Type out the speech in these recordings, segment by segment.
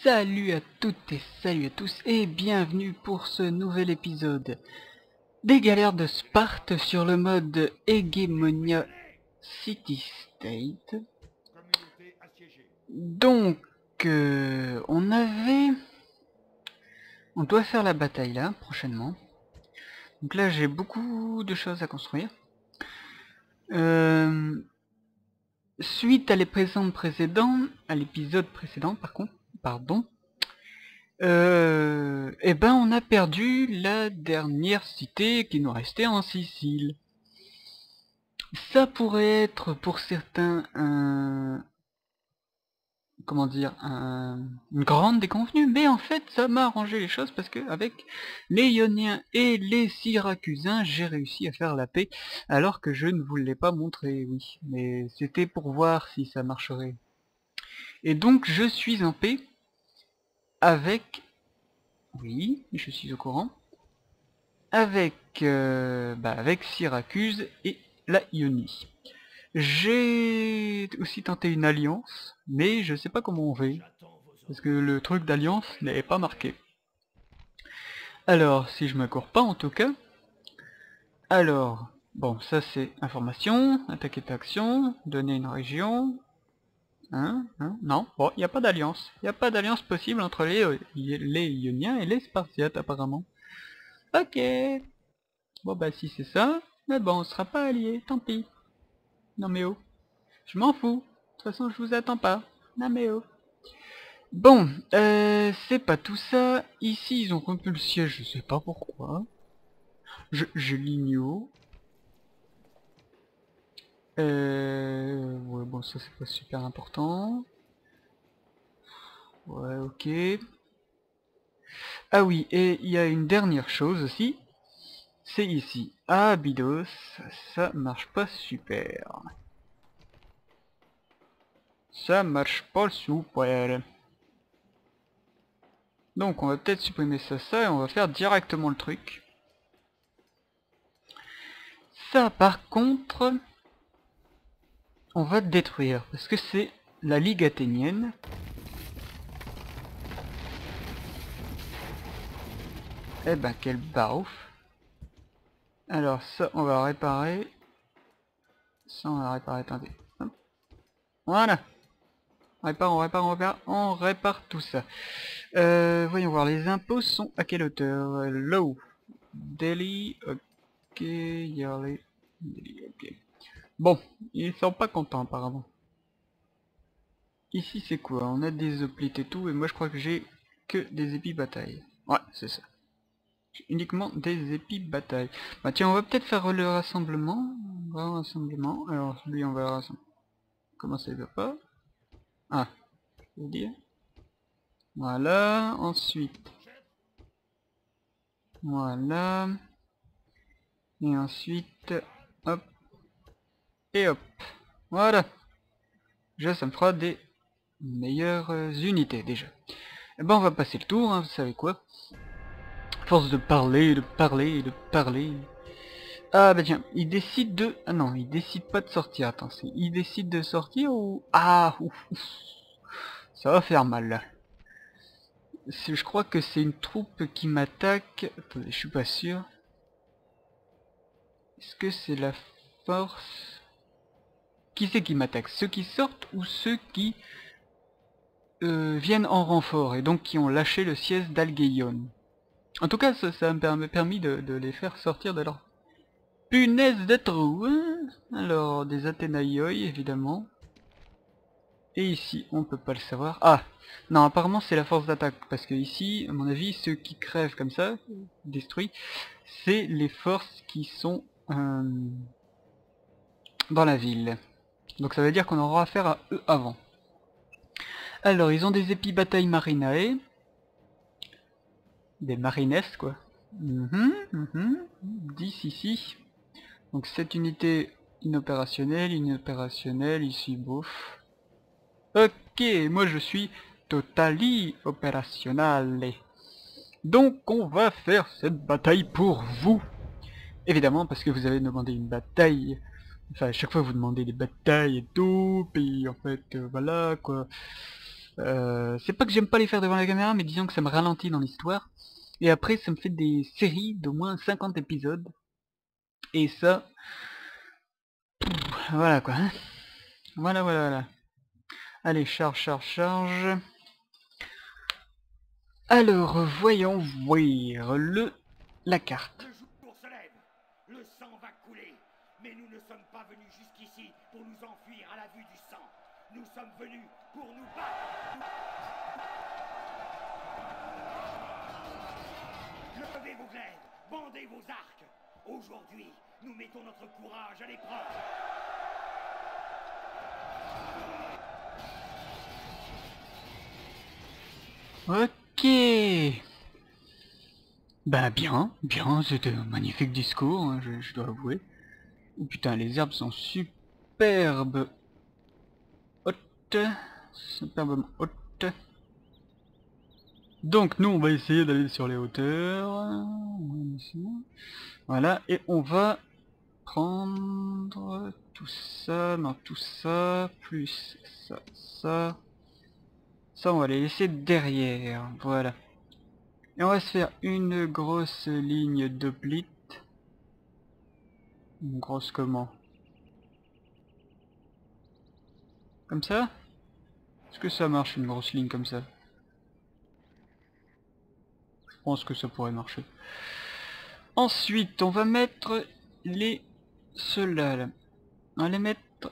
Salut à toutes et salut à tous et bienvenue pour ce nouvel épisode des galères de Sparte sur le mode Hegemonia City State. Donc on doit faire la bataille là prochainement. Donc là j'ai beaucoup de choses à construire. Suite à l'épisode précédent, et ben on a perdu la dernière cité qui nous restait en Sicile. Ça pourrait être pour certains une grande déconvenue, mais en fait ça m'a arrangé les choses parce que avec les Ioniens et les Syracusains j'ai réussi à faire la paix alors que je ne vous l'ai pas montré, oui, mais c'était pour voir si ça marcherait. Et donc je suis en paix avec... Oui, je suis au courant. Avec Syracuse et la Ionie. J'ai aussi tenté une alliance, mais je sais pas comment on fait, parce que le truc d'alliance n'est pas marqué. Alors, si je me cours pas en tout cas, alors, bon, ça c'est information, attaquer action, donner une région, non, bon, il n'y a pas d'alliance. Il n'y a pas d'alliance possible entre les Ioniens et les Spartiates apparemment. Ok. Bon bah si c'est ça, mais bon on sera pas alliés, tant pis. Non mais oh, je m'en fous. De toute façon je vous attends pas. Non mais oh. Bon, c'est pas tout ça. Ici ils ont rompu le siège, je sais pas pourquoi. Je l'ignore. Ouais bon ça c'est pas super important. Ouais ok. Ah oui, et il y a une dernière chose aussi. C'est ici. Abydos, ça marche pas super. Ça marche pas super. Donc on va peut-être supprimer ça et on va faire directement le truc. Ça par contre, on va détruire parce que c'est la Ligue athénienne. Eh ben quel barouf. Alors ça on va réparer. Ça on va réparer, attendez. Hop. Voilà. On répare tout ça. Voyons voir, les impôts sont à quelle hauteur? Low. Delhi, ok, yearly, Delhi, ok. Bon, ils sont pas contents apparemment. Ici c'est quoi? On a des hoplites et tout, et moi je crois que j'ai que des épis bataille. Ouais, c'est ça. Uniquement des épis bataille. Bah tiens, on va peut-être faire le rassemblement. Alors lui on va le rassembler. Comment ça il va pas? Ah, je veux dire. Voilà, ensuite. Voilà. Et ensuite, hop. Et hop. Voilà. Déjà ça me fera des meilleures unités déjà. Et ben on va passer le tour, hein, vous savez quoi. Force de parler, de parler, de parler. Ah bah tiens, il décide de... Ah non, il décide pas de sortir, attends, il décide de sortir ou... Ah, ouf, ouf. Ça va faire mal là. Je crois que c'est une troupe qui m'attaque. Attendez, je suis pas sûr. Est-ce que c'est la force... Qui c'est qui m'attaque? Ceux qui sortent ou ceux qui viennent en renfort et donc qui ont lâché le siège d'Algeion? En tout cas, ça m'a permis de les faire sortir de leur punaise de trou. Alors, des Athénaïoi, évidemment. Et ici, on peut pas le savoir. Ah, non, apparemment c'est la force d'attaque, parce que ici, à mon avis, ceux qui crèvent comme ça, détruits, c'est les forces qui sont dans la ville. Donc ça veut dire qu'on aura affaire à eux avant. Alors, ils ont des épis bataille marinae. Des marines, quoi. 10 ici. Donc cette unité inopérationnelle, ici, bouf. Ok, moi je suis totally opérationnel. Donc on va faire cette bataille pour vous. Évidemment parce que vous avez demandé une bataille. Enfin à chaque fois vous demandez des batailles et tout. Puis en fait voilà quoi. C'est pas que j'aime pas les faire devant la caméra, mais disons que ça me ralentit dans l'histoire. Et après, ça me fait des séries d'au moins 50 épisodes. Et ça... Voilà quoi. Hein. Voilà, voilà, voilà. Allez, charge, charge, charge. Alors, voyons voir la carte. Le jour se lève, le sang va couler, mais nous ne sommes pas venus jusqu'ici pour nous enfuir à la vue du sang. Nous sommes venus pour nous battre. Levez vos glaives, bandez vos arcs. Aujourd'hui, nous mettons notre courage à l'épreuve. Ok. Bah bien, bien, c'était un magnifique discours, hein, je dois avouer. Oh putain, les herbes sont superbes. Hautes. Superbement hautes. Donc nous on va essayer d'aller sur les hauteurs. Voilà, et on va prendre tout ça, non tout ça, plus ça, ça. Ça on va les laisser derrière, voilà. Et on va se faire une grosse ligne d'oblique. Une grosse comment? Comme ça? Est-ce que ça marche une grosse ligne comme ça? Je pense que ça pourrait marcher. Ensuite, on va mettre les ceux-là. Là. On va les mettre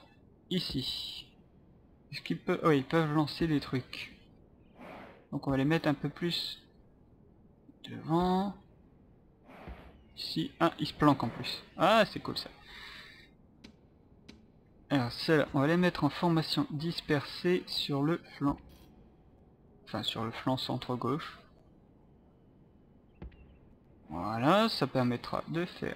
ici. Est-ce qu'ils peuvent... Oui, ils peuvent lancer des trucs. Donc on va les mettre un peu plus devant. Ici. Ah, ils se planquent en plus. Ah, c'est cool ça. Alors celles-là, on va les mettre en formation dispersée sur le flanc. Enfin, sur le flanc centre-gauche. Voilà, ça permettra de faire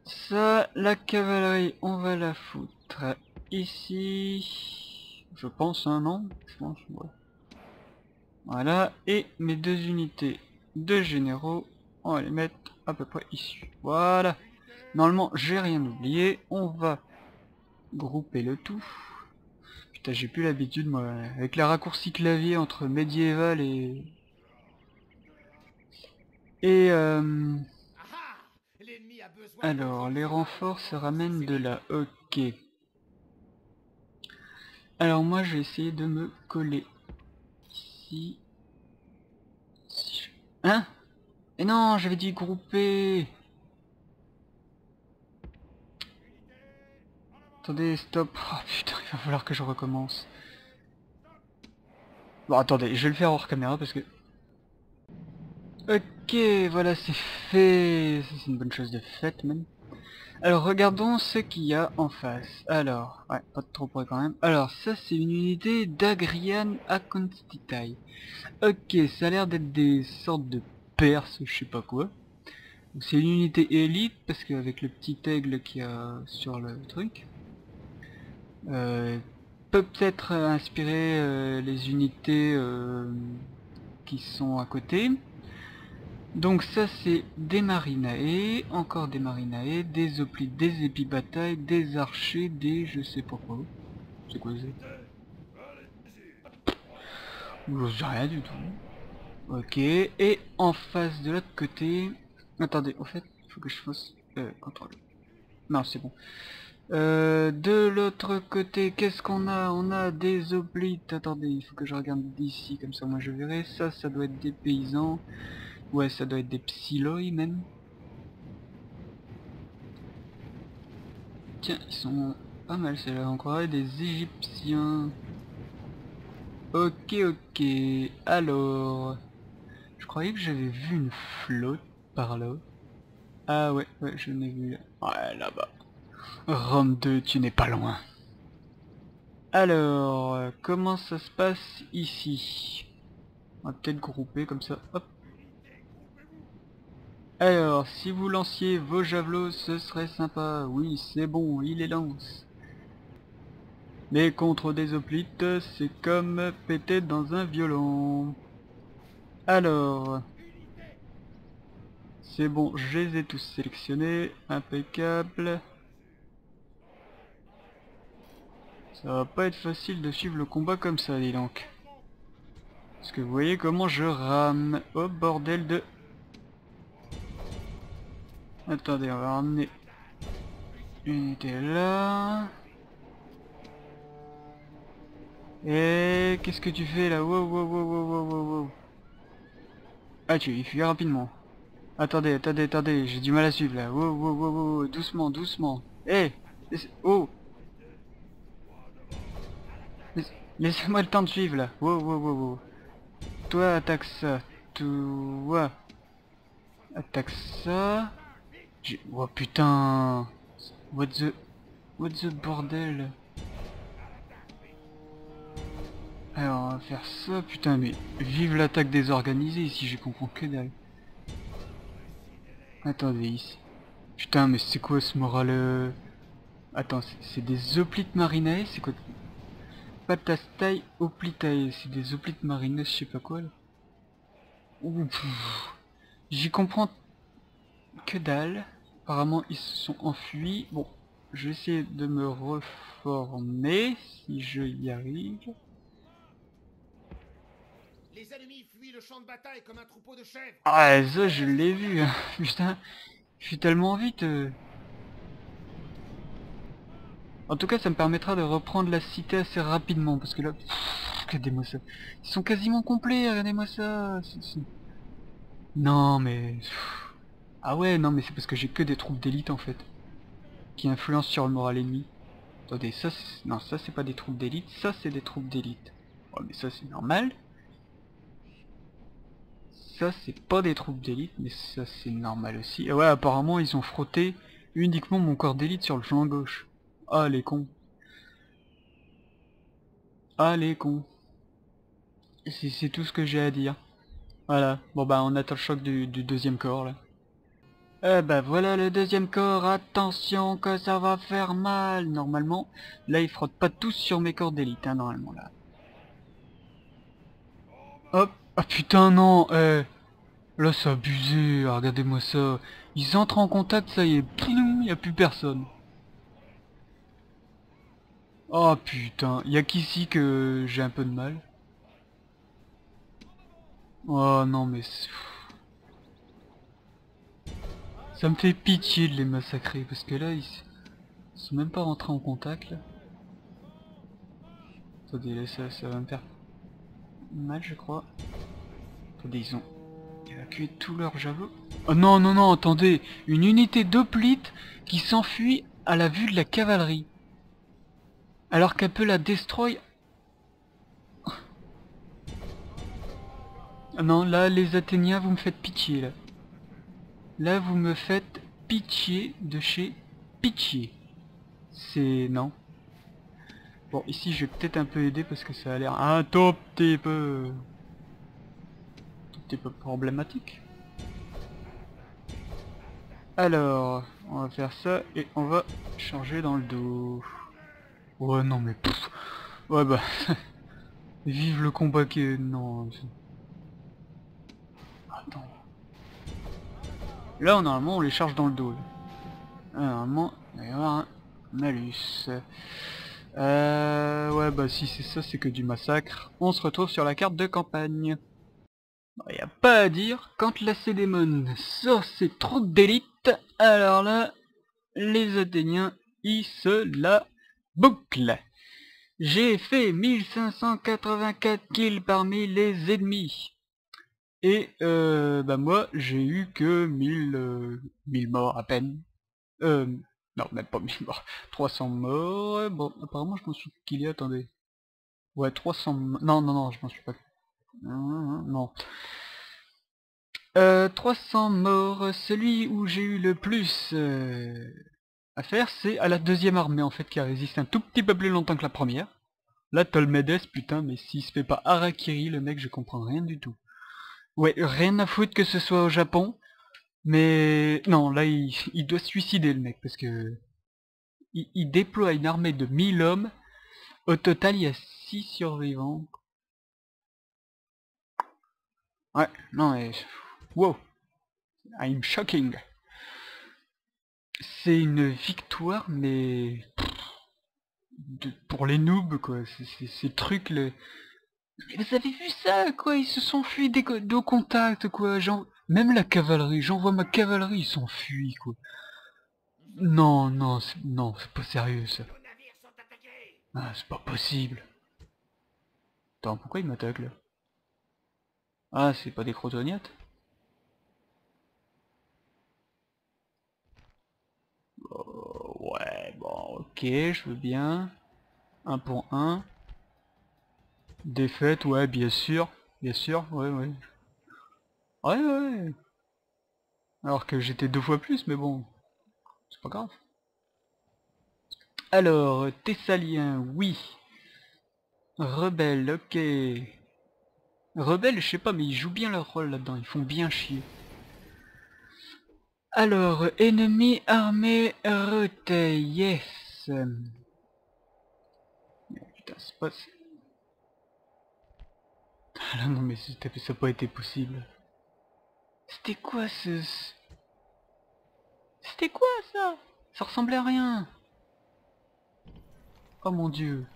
ça. La cavalerie, on va la foutre ici. Je pense, hein, non? Je pense, ouais. Voilà, et mes deux unités de généraux, on va les mettre à peu près ici. Voilà. Normalement, j'ai rien oublié. On va grouper le tout. Putain, j'ai plus l'habitude, moi, avec les raccourcis clavier entre médiéval et... Et alors, les renforts se ramènent de là. Ok. Alors moi, j'ai essayé de me coller ici. Hein? Et non, j'avais dit grouper. Attendez, stop. Oh putain, il va falloir que je recommence. Bon, attendez, je vais le faire hors caméra parce que... Ok, voilà, c'est fait. C'est une bonne chose de faite, même. Alors, regardons ce qu'il y a en face. Alors, ouais, pas trop près quand même. Alors, ça, c'est une unité d'Agrian Aconstitai. Ok, ça a l'air d'être des sortes de perses, je sais pas quoi. C'est une unité élite, parce qu'avec le petit aigle qu'il y a sur le truc, peut peut-être inspirer les unités qui sont à côté. Donc ça c'est des marinae, encore des marinae, des hoplites, des épibatailles, des archers, des je sais pas quoi. C'est quoi ça? Je sais rien du tout. Ok, et en face de l'autre côté... Attendez, au fait, il faut que je fasse... contrôle. Non, c'est bon. De l'autre côté, qu'est-ce qu'on a? On a des oblites. Attendez, il faut que je regarde d'ici, comme ça moi je verrai. Ça doit être des paysans. Ouais, ça doit être des psyloi même. Tiens, ils sont pas mal, c'est là. On croirait des Égyptiens. Ok, ok. Alors... Je croyais que j'avais vu une flotte par là. Ah ouais, ouais, je l'ai vu. Ouais, là-bas. Rome 2, tu n'es pas loin. Alors, comment ça se passe ici? On va peut-être grouper comme ça, hop. Alors, si vous lanciez vos javelots, ce serait sympa. Oui, c'est bon, il les lance. Mais contre des hoplites, c'est comme péter dans un violon. Alors, c'est bon, je les ai tous sélectionnés. Impeccable. Ça va pas être facile de suivre le combat comme ça, dis donc. Parce que vous voyez comment je rame. Oh bordel de... Attendez, on va ramener une unité là. Et qu'est-ce que tu fais là? Wow, wow, wow, wow, wow, wow, wow. Ah, tu y fuis rapidement. Attendez, attendez, attendez, j'ai du mal à suivre là. Wow, wow, wow, wow, doucement, doucement. Eh, oh, laissez-moi le temps de suivre là. Wow, wow, wow, wow. Toi, attaque ça. Toi, attaque ça. Oh putain. What the bordel. Alors, on va faire ça, putain, mais vive l'attaque désorganisée ici, je comprends que dalle. Attendez, ici. Putain, mais c'est quoi ce moral Attends, c'est des hoplites marinae, c'est quoi? Patastai hoplitae, c'est des hoplites marinae, je sais pas quoi là. Ouh, j'y comprends que dalle. Apparemment, ils se sont enfuis. Bon, je vais essayer de me reformer, si je y arrive. Les ennemis fuient le champ de bataille comme un troupeau de chèvres. Ah, ça, je l'ai vu. Putain, je suis tellement vite. En tout cas, ça me permettra de reprendre la cité assez rapidement, parce que là... Regardez-moi ça. Ils sont quasiment complets, regardez-moi ça. Non, mais... Ah ouais, non, mais c'est parce que j'ai que des troupes d'élite, en fait. Qui influencent sur le moral ennemi. Attendez, ça c'est... Non, ça c'est pas des troupes d'élite, ça c'est des troupes d'élite. Oh, mais ça c'est normal. Ça c'est pas des troupes d'élite, mais ça c'est normal aussi. Et ouais, apparemment ils ont frotté uniquement mon corps d'élite sur le flanc gauche. Ah les cons. Ah les cons. C'est tout ce que j'ai à dire. Voilà, bon bah on attend le choc du deuxième corps là. Eh bah voilà le deuxième corps, attention que ça va faire mal. Normalement, là ils frottent pas tous sur mes corps d'élite, hein, normalement là. Hop, ah putain non, là c'est abusé, regardez-moi ça. Ils entrent en contact, ça y est, il y a plus personne. Oh putain, y a qu'ici que j'ai un peu de mal. Oh non mais... Ça me fait pitié de les massacrer, parce que là ils sont même pas rentrés en contact là. Attendez, là ça va me faire mal je crois. Attendez, ils ont évacué tout leur javelot. Oh non non non, attendez, une unité d'hoplites qui s'enfuit à la vue de la cavalerie. Alors qu'elle peut la destroy. Ah non, là les Athéniens vous me faites pitié là. Là vous me faites pitié de chez pitié. C'est... non. Bon ici je vais peut-être un peu aider parce que ça a l'air un tout petit peu... problématique. Alors, on va faire ça et on va changer dans le dos. Ouais non mais... Pff, ouais bah... Vive le combat qui est... non... Attends. Là normalement on les charge dans le dos. Là. Normalement il va y avoir un malus. Ouais bah si c'est ça c'est que du massacre. On se retrouve sur la carte de campagne. Y a pas à dire, quand la Cédémone sort ses troupes d'élite, alors là, les Athéniens, ils se la bouclent. J'ai fait 1584 kills parmi les ennemis. Et bah moi, j'ai eu que 1000 morts à peine. Non, même pas 1000 morts. 300 morts. Bon, apparemment, je m'en suis killé, attendez. Ouais, 300... Non, non, non, je m'en suis pas... Non. 300 morts, celui où j'ai eu le plus à faire, c'est à la deuxième armée en fait, qui a résisté un tout petit peu plus longtemps que la première. Là, Tolmedes, putain, mais s'il se fait pas harakiri, le mec, je comprends rien du tout. Ouais, rien à foutre que ce soit au Japon, mais... non, là, il doit se suicider, le mec, parce que... Il déploie une armée de 1000 hommes, au total, il y a 6 survivants. Ouais, non, mais... wow, I'm shocking. C'est une victoire, mais pour les noobs, quoi. Ces trucs, les... Mais vous avez vu ça, quoi? Ils se sont fuis au contact, quoi. Même la cavalerie, j'envoie ma cavalerie, ils s'enfuient, quoi. Non, non, non, c'est pas sérieux, ça. Nos navires sont attaqués. Ah, c'est pas possible. Attends, pourquoi ils m'attaquent, là? Ah, c'est pas des crotognates? Ouais, bon, ok, je veux bien. 1 pour 1. Défaite, ouais, bien sûr. Bien sûr, ouais, ouais. Ouais, ouais. Alors que j'étais 2 fois plus, mais bon, c'est pas grave. Alors, Thessalien, oui. Rebelle, ok. Rebelle, je sais pas, mais ils jouent bien leur rôle là-dedans, ils font bien chier. Alors, ennemi armé Retail, yes. Putain, c'est pas... Ah non mais ça n'a pas été possible. C'était quoi ce... C'était quoi ça? Ça ressemblait à rien. Oh mon dieu.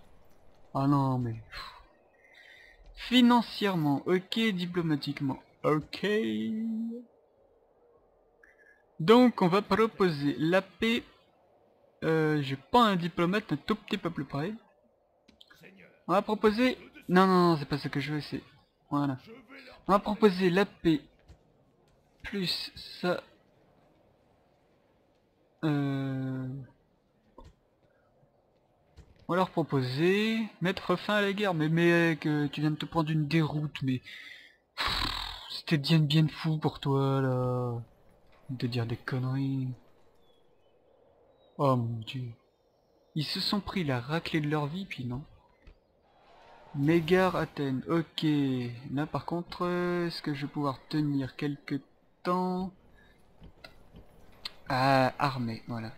Ah non mais... Financièrement, ok, diplomatiquement, ok. Donc on va proposer la paix. J'ai pas un diplomate un tout petit peu plus près. On va proposer... Non, non, non, c'est pas ça que je veux, c'est... Voilà. On va proposer la paix. Plus ça... On va leur proposer... Mettre fin à la guerre. Mais mec, tu viens de te prendre une déroute, mais... C'était bien fou pour toi, là. De dire des conneries. Oh mon dieu. Ils se sont pris la raclée de leur vie, puis non. Mégare Athènes, ok. Là par contre, est-ce que je vais pouvoir tenir quelques temps? Ah, armée, voilà.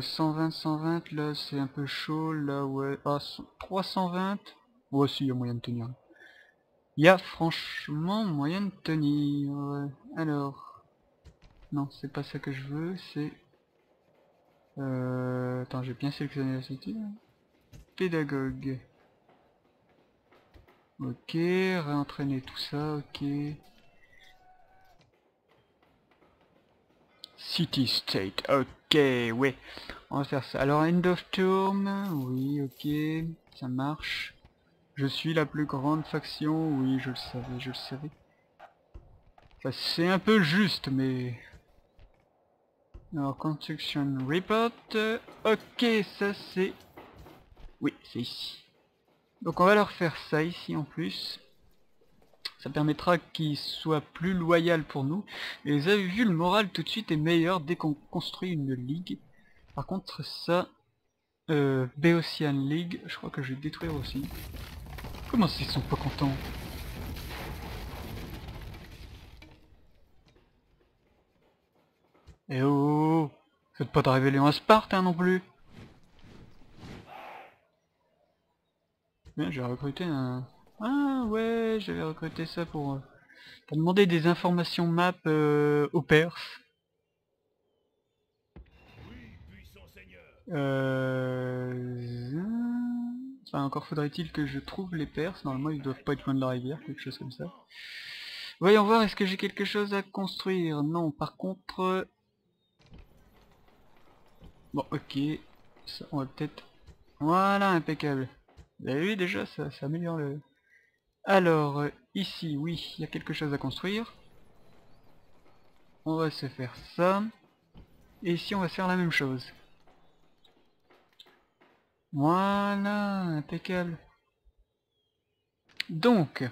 120, là c'est un peu chaud, là ouais. Ah, 320. Ouais, si, il y a moyen de tenir. Il y a franchement moyen de tenir. Alors, non, c'est pas ça que je veux, c'est... Attends, j'ai bien sélectionné la cité. Pédagogue. Ok, réentraîner tout ça, ok. City State, ok, ouais. On va faire ça. Alors, End of Term, oui, ok, ça marche. Je suis la plus grande faction, oui, je le savais, je le savais. Enfin, c'est un peu juste, mais... Alors, Construction Report, ok, ça c'est... Oui, c'est ici. Donc on va leur faire ça ici en plus. Ça permettra qu'ils soient plus loyaux pour nous. Et vous avez vu, le moral tout de suite est meilleur dès qu'on construit une ligue. Par contre ça, Beocean League, je crois que je vais détruire aussi. Comment s'ils sont pas contents? Eh oh, faites pas de rébellion à Sparte hein, non plus. Bien, j'ai recruté un... Ah ouais, j'avais recruté ça pour demander des informations map aux Perses. Enfin, encore faudrait-il que je trouve les Perses. Normalement, ils doivent pas être loin de la rivière, quelque chose comme ça. Voyons voir, est-ce que j'ai quelque chose à construire? Non, par contre... Bon, ok. Ça, on va peut-être... Voilà, impeccable. Vous avez vu déjà, ça améliore le... Alors, ici, oui, il y a quelque chose à construire. On va se faire ça. Et ici, on va se faire la même chose. Voilà, impeccable. Donc,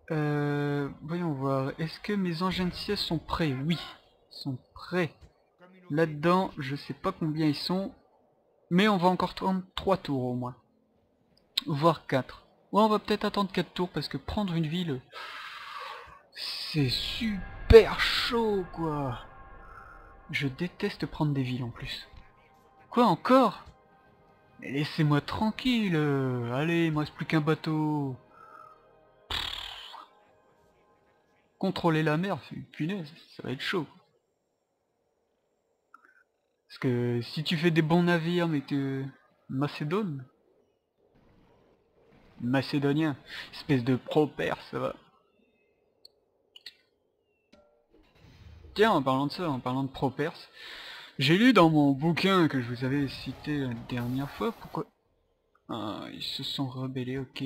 voyons voir, est-ce que mes engins de siège sont prêts? Oui, ils sont prêts. Là-dedans, je sais pas combien ils sont, mais on va encore prendre 3 tours au moins. Voire 4. Ouais, on va peut-être attendre 4 tours parce que prendre une ville, c'est super chaud quoi. Je déteste prendre des villes en plus. Quoi encore? Mais laissez-moi tranquille. Allez, il me reste plus qu'un bateau. Contrôler la mer, punaise, ça va être chaud. Parce que si tu fais des bons navires, mais que... Macédonien. Espèce de pro-perse, ça va. Tiens, en parlant de ça, en parlant de pro-perse, j'ai lu dans mon bouquin que je vous avais cité la dernière fois, pourquoi... Ah, ils se sont rebellés, ok.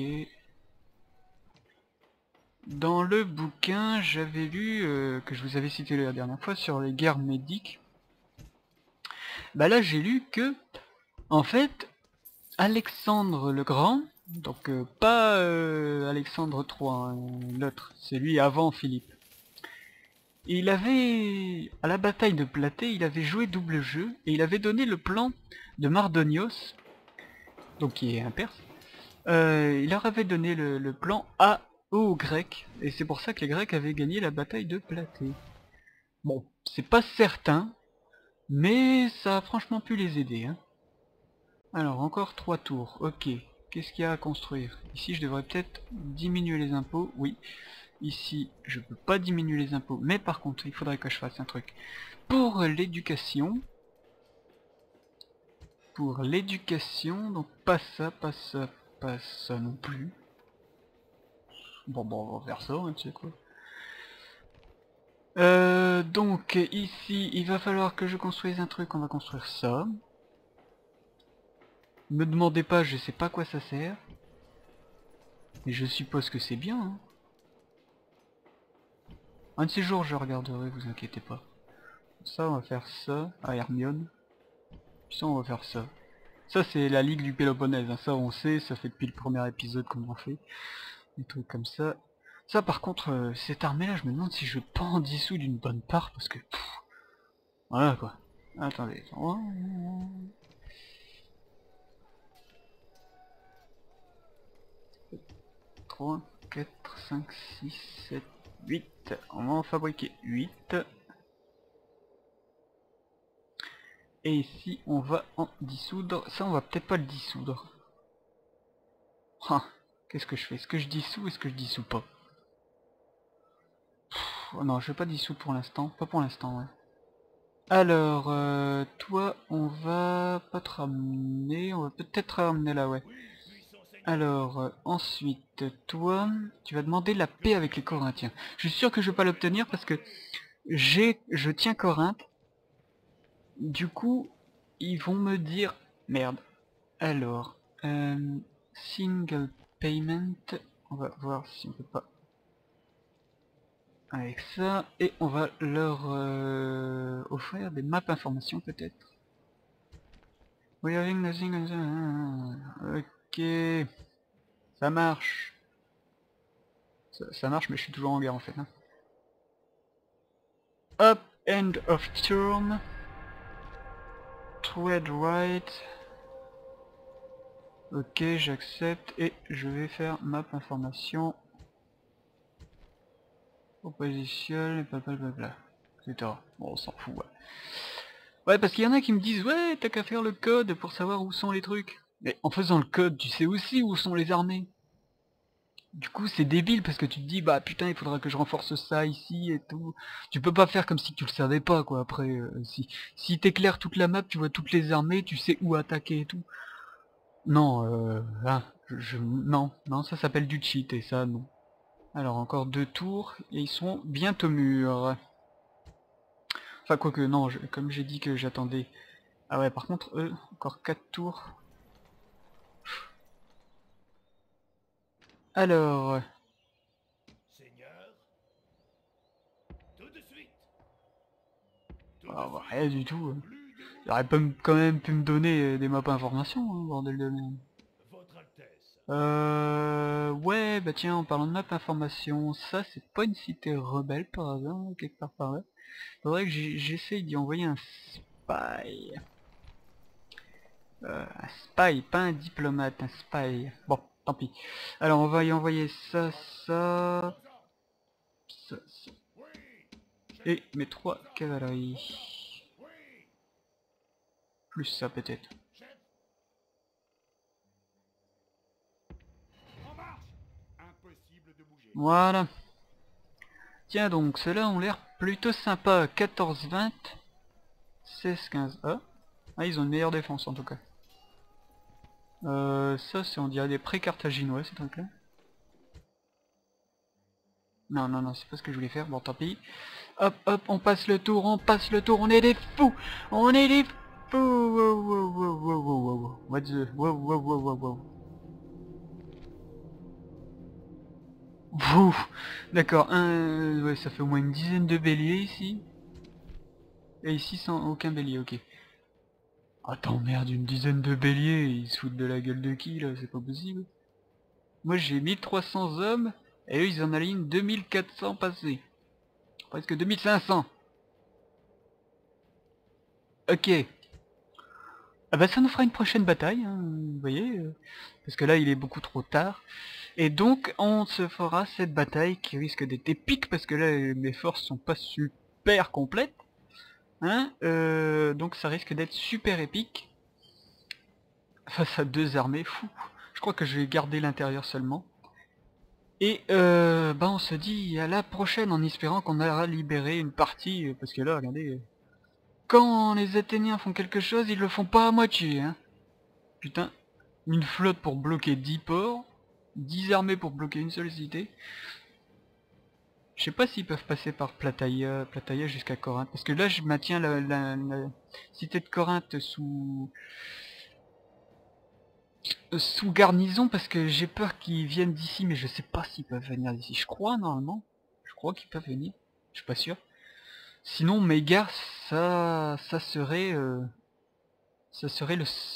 Dans le bouquin, j'avais lu, que je vous avais cité la dernière fois, sur les guerres médiques. Bah là, j'ai lu que, en fait, Alexandre le Grand, donc pas Alexandre III, hein, l'autre, c'est lui avant Philippe. Il avait, à la bataille de Platée, il avait joué double jeu, et il avait donné le plan de Mardonios, donc qui est un Perse. Il leur avait donné le plan aux Grecs, et c'est pour ça que les Grecs avaient gagné la bataille de Platée. Bon, c'est pas certain, mais ça a franchement pu les aider, hein. Alors, encore 3 tours, ok. Qu'est-ce qu'il y a à construire? Ici, je devrais peut-être diminuer les impôts, oui. Ici, je peux pas diminuer les impôts, mais par contre, il faudrait que je fasse un truc. Pour l'éducation, donc pas ça, pas ça, pas ça non plus. Bon, on va faire ça, hein, tu sais quoi. Donc, ici, il va falloir que je construise un truc, on va construire ça. Me demandez pas, je sais pas à quoi ça sert. Mais je suppose que c'est bien, hein. Un de ces jours, je regarderai, vous inquiétez pas. Ça, on va faire ça, à Hermione. Puis ça, on va faire ça. Ça, c'est la Ligue du Péloponnèse, hein. Ça, on sait, ça fait depuis le premier épisode qu'on en fait. Des trucs comme ça. Ça, par contre, cette armée-là, je me demande si je peux pas en dissous d'une bonne part, parce que... Pff, voilà, quoi. Attendez. 3, 4, 5, 6, 7, 8. On va en fabriquer 8. Et ici, on va en dissoudre. Ça, on va peut-être pas le dissoudre. Ah, qu'est-ce que je fais? Est-ce que je dissous ou est-ce que je dissous pas? Oh non, je vais pas dissoudre pour l'instant. Pas pour l'instant, ouais. Alors, toi, on va pas te ramener. On va peut-être te ramener là, ouais. Alors, ensuite, toi, tu vas demander la paix avec les Corinthiens. Je suis sûr que je vais pas l'obtenir parce que je tiens Corinthe. Du coup, ils vont me dire... Merde. Alors, single payment. On va voir si on peut pas... Avec ça. Et on va leur offrir des maps informations peut-être. We are having nothing... Ok. Ça marche. Ça marche, mais je suis toujours en guerre en fait, hein. Up, end of turn. Trade right. Ok, j'accepte et je vais faire map information. Opposition, blablabla. Etc. Bon, on s'en fout, ouais. Ouais, parce qu'il y en a qui me disent, ouais, t'as qu'à faire le code pour savoir où sont les trucs. Mais en faisant le code, tu sais aussi où sont les armées. Du coup, c'est débile parce que tu te dis, bah putain, il faudra que je renforce ça ici et tout. Tu peux pas faire comme si tu le savais pas, quoi. Après, si t'éclaires toute la map, tu vois toutes les armées, tu sais où attaquer et tout. Non, hein, non, ça s'appelle du cheat et ça, non. Alors, encore 2 tours et ils sont bientôt mûrs. Enfin, quoique, non, comme j'ai dit que j'attendais. Ah ouais, par contre, eux, encore 4 tours. Alors... Seigneur, tout de suite. Ah, bah, rien du tout. Il aurait pas quand même pu me donner des maps informations, hein, bordel de merde. Votre Altesse. Ouais, bah tiens, en parlant de map information, ça c'est pas une cité rebelle par hasard, hein, quelque part par là. Faudrait que j'essaye d'y envoyer un spy. Un spy, pas un diplomate, un spy. Bon, tant pis. Alors on va y envoyer ça, ça, ça. Et mes 3 cavaleries. Plus ça peut-être. Voilà. Tiens donc, ceux-là ont l'air plutôt sympa. 14-20. 16-15. Ah, Ah, ils ont une meilleure défense en tout cas. Ça c'est on dirait des pré-carthaginois ces trucs là. Non, non, non, c'est pas ce que je voulais faire, bon tant pis. Hop, hop, on passe le tour, on est des fous. On est des fous. Wow, wow, wow, wow, wow, wow, wow. What the... Wow, wow, wow, wow, wow. Ouh, d'accord, ouais, ça fait au moins une dizaine de béliers ici. Et ici sans aucun bélier, ok. Attends, merde, une dizaine de béliers, ils se foutent de la gueule de qui là, c'est pas possible. Moi j'ai 1300 hommes, et eux ils en alignent 2400 passés. Presque 2500. Ok. Ah bah ça nous fera une prochaine bataille, hein, vous voyez, parce que là il est beaucoup trop tard. Et donc on se fera cette bataille qui risque d'être épique, parce que là mes forces sont pas super complètes. Hein, donc ça risque d'être super épique. Face à deux armées, fou. Je crois que je vais garder l'intérieur seulement. Et bah on se dit à la prochaine en espérant qu'on aura libéré une partie, parce que là regardez, quand les Athéniens font quelque chose, ils le font pas à moitié, hein. Putain, une flotte pour bloquer 10 ports, 10 armées pour bloquer une seule cité. Je sais pas s'ils peuvent passer par Plataïa jusqu'à Corinthe, parce que là je maintiens la cité de Corinthe sous garnison, parce que j'ai peur qu'ils viennent d'ici, mais je sais pas s'ils peuvent venir d'ici. Je crois normalement, je crois qu'ils peuvent venir, je suis pas sûr. Sinon Mégare, ça serait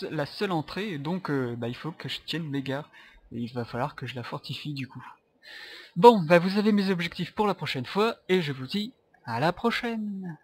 la seule entrée, et donc bah, il faut que je tienne Mégare, et il va falloir que je la fortifie du coup. Bon, bah vous avez mes objectifs pour la prochaine fois, et je vous dis à la prochaine.